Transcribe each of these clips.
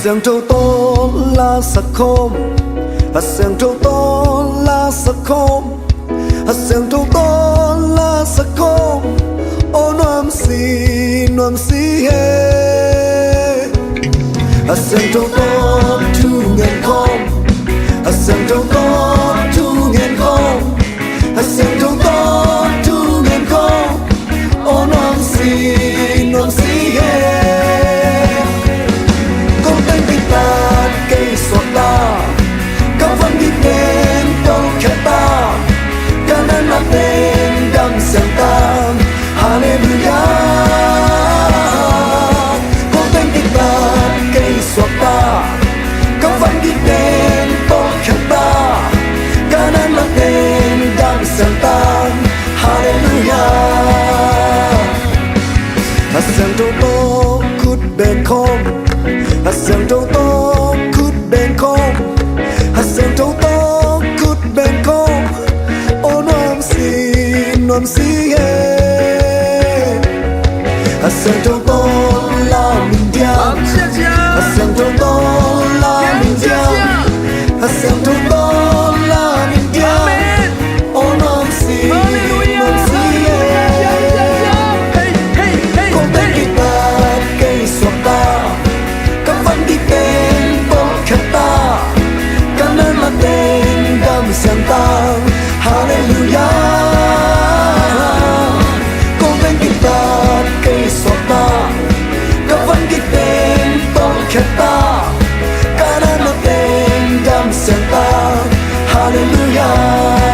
sương trâu to la sắc khom sương trâu to la sắc khom sương trâu to la sắc khom ô nom si he sương trâu to thu ngàn khom sương trâu to thu ngàn khom sương trâu to thu ngàn khom ô nom si he cây sọt ta các văn đi đến câu khát ta cả nan là tên đam sen ta hallelujah con tên đi ta cây sọt ta các văn đi đến câu khát ta cả nan là tên đam sen ta hallelujah sương trâu to cút bên không sương trâu to bên không sương trâu to cút bên không ô nom si he sương trâu to la mình diam sương trâu to la mình diam sương trâu to la mình diam ô nom si he con tên guitar cây xoạc ta các văn đi tên ta kanan là tên đam sen ta hallelujah con tên guitar cây xoạc ta các văn đi tên ta kanan là tên đam sen ta hallelujah.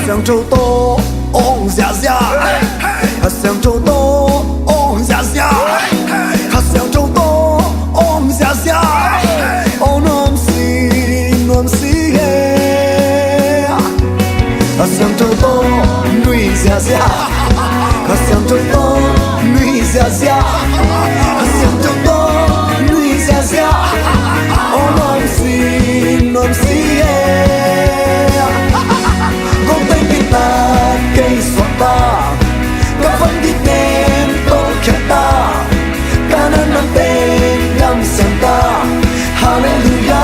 Sương trâu to ong dạ dạ sương trâu to ong dạ dạ sương trâu to ong dạ dạ ô nom si he sương trâu to nuôi dạ dạ sương trâu to nuôi dạ dạ sương trâu to nuôi dạ dạ ô nom si he cây xoạc ta các văn đi tên tôi khát ta cả nan là tên đam sen ta hallelujah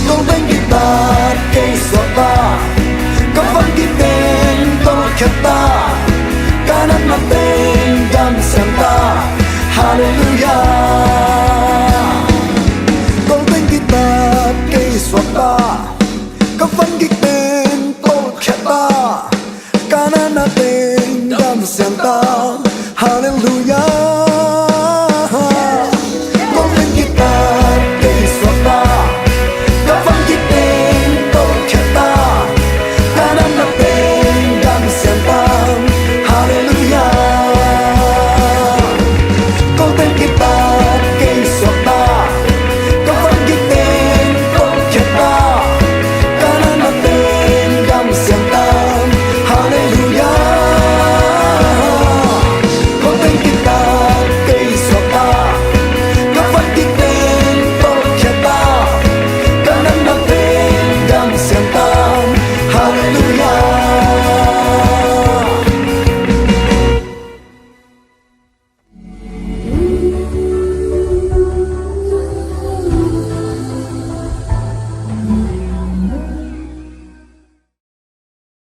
con tên guitar cây xoạc ta các văn đi tên tôi khát ta cả nan là tên đam sen ta hallelujah con tên guitar cây xoạc ta